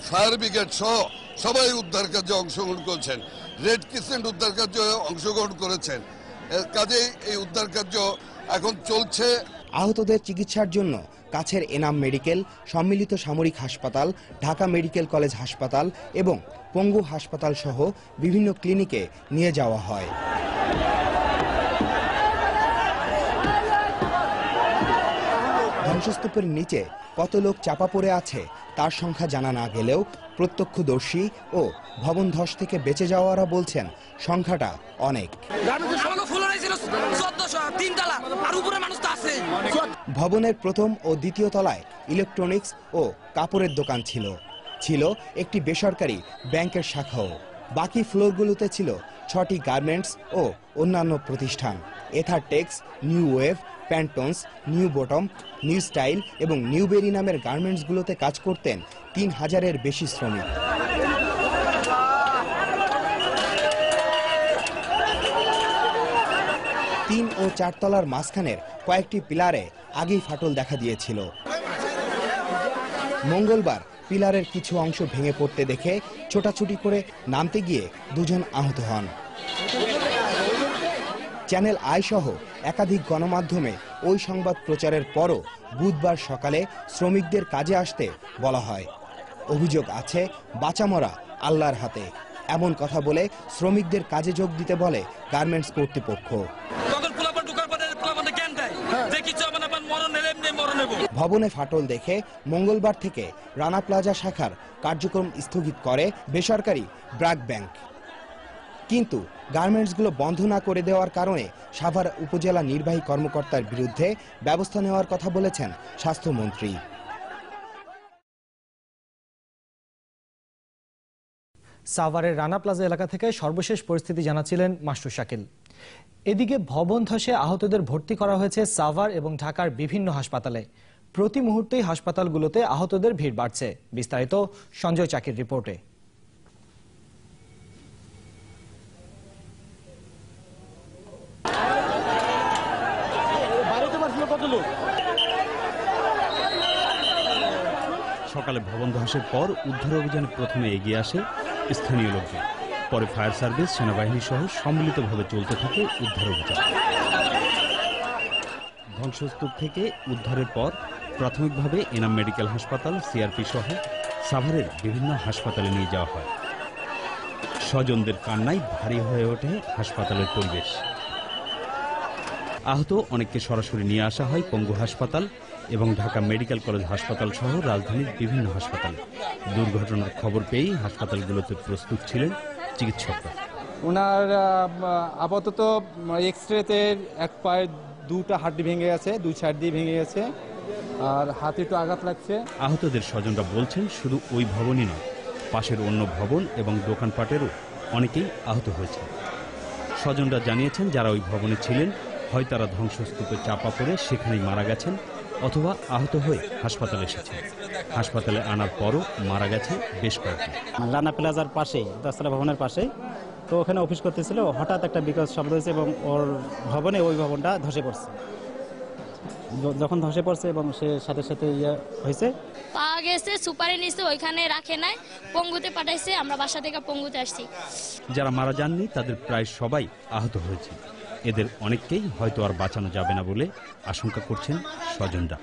Fire brigade সহ সবাই উদ্ধার কার্যে অংশগ্রহণ করেছেন, রেড ক্রিসেন্ট উদ্ধার কার্যে অংশগ্রহণ করেছেন। কাজেই এই উদ্ধার কার্য এখন চলছে। আহতদের চিকিৎসার জন্য কাছের এনাম মেডিকেল, সম্মিলিত সামরিক হাসপাতাল, ঢাকা মেডিকেল কলেজ হাসপাতাল এবং পঙ্গু হাসপাতাল সহ বিভিন্ন ক্লিনিকে নিয়ে যাওয়া হয়। ধ্বংসস্তূপের নিচে কত লোক চাপা পড়ে আছে তার সংখ্যা জানা না গেলেও প্রত্যক্ষদর্শী ও ভবন ধস থেকে বেঁচে যাওয়ারা বলছেন সংখ্যাটা অনেক। ভবনের প্রথম ও দ্বিতীয় তলায় ইলেকট্রনিক্স ও কাপড়ের দোকান ছিল একটি বেসরকারি ব্যাংকের শাখাও। বাকি ফ্লোরগুলোতে ছিল 6টি গার্মেন্টস ও অন্যান্য প্রতিষ্ঠান। Athertex, new wave, Pantons, new bottom, new style এবং নিউবেরি নামের গার্মেন্টসগুলোতে কাজ করতেন 3000-এর বেশি শ্রমিক। তিন ও 4 তলার মাঝখানের কয়েকটি পিলারে আগেই ফাটল দেখা দিয়েছিল। মঙ্গলবার পিলারের কিছু অংশ ভেঙে পড়তে দেখে ছোটাছুটি করে নামতে গিয়ে 2 জন আহত হন। চ্যানেল আই সহ একাধিক গণমাধ্যমে ওই সংবাদ প্রচারের পরও বুধবার সকালে শ্রমিকদের কাজে আসতে বলা হয়। অভিযোগ আছে বাঁচামরা আল্লাহর হাতে, এমন কথা বলে শ্রমিকদের কাজে যোগ দিতে বলে গার্মেন্টস কর্তৃপক্ষ। ভবনে ফাটল দেখে মঙ্গলবার থেকে রানা প্লাজা শাখার কার্যক্রম স্থগিত করে বেসরকারি ব্র্যাক ব্যাংক। কিন্তু গার্মেন্টসগুলো বন্ধ না করে দেওয়ার কারণে সাভার উপজেলা নির্বাহী কর্মকর্তার বিরুদ্ধে ব্যবস্থা নেওয়ার কথা বলেছেন স্বাস্থ্যমন্ত্রী। সাভারের রানা প্লাজা এলাকা থেকে সর্বশেষ পরিস্থিতি জানাচ্ছিলেন মাসরুর শাকিল। এদিকে ভবন ধসে আহতদের ভর্তি করা হয়েছে সাভার এবং ঢাকার বিভিন্ন হাসপাতালে। প্রতি মুহূর্তেই হাসপাতালগুলোতে আহতদের ভিড় বাড়ছে। বিস্তারিত সঞ্জয় চাকির রিপোর্টে। সকালে ভবন ধসের পর উদ্ধার অভিযানে প্রথমে এগিয়ে আসে স্থানীয় লোকজন, পরে ফায়ার সার্ভিস, সেনাবাহিনী সহ সম্মিলিতভাবে চলতে থাকে উদ্ধার অভিযান। ধ্বংসস্তূপ থেকে উদ্ধারের পর প্রাথমিকভাবে এনাম মেডিকেল হাসপাতাল, সিআরপি সহ সাভারের বিভিন্ন হাসপাতালে নিয়ে যাওয়া হয়। স্বজনদের কান্নায় ভারী হয়ে ওঠে হাসপাতালের পরিবেশ। আহত অনেককে সরাসরি নিয়ে আসা হয় পঙ্গু হাসপাতাল এবং ঢাকা মেডিকেল কলেজ হাসপাতাল সহ রাজধানীর বিভিন্ন হাসপাতালে। দুর্ঘটনার খবর পেয়েই হাসপাতালগুলোতে প্রস্তুত ছিলেন চিকিৎসকরা। ওনার আপাতত এক্সরেতে এক পায়ে 2টা হাড্ডি ভেঙে গেছে, 2 সাইড দিয়ে ভেঙে গেছে, আর হাতে একটু আঘাত লাগছে। আহতদের স্বজনরা বলছেন শুধু ওই ভবনই নয়, পাশের অন্য ভবন এবং দোকানপাটেরও অনেকেই আহত হয়েছে। স্বজনরা জানিয়েছেন যারা ওই ভবনে ছিলেন হয় তারা ধ্বংসস্তূপে চাপা পড়ে সেখানেই মারা গেছেন অথবা আহত হয়ে হাসপাতালে এসেছেন। হাসপাতালে আনার পরও মারা গেছে বেশ কয়েকজন। রানা প্লাজার পাশে, 10তলা ভবনের পাশে, তো ওখানে অফিস করতেছিল, হঠাৎ একটা বিকট শব্দ হয়েছে এবং ওর ভবনে ওই ভবনটা ধসে পড়ছে। যখন ধসে পড়ছে এবং সে সাথে সাথে হয়েছে, পাওয়া গেছে সুপারি নিচে, ওইখানে রাখে নাই, পঙ্গুতে পাঠাইছে। আমরা বাসা থেকে পঙ্গুতে আসছি। যারা মারা যাননি তাদের প্রায় সবাই আহত হয়েছে। এদের অনেককেই হয়তো আর বাঁচানো যাবে না বলে আশঙ্কা করছেন স্বজনরা।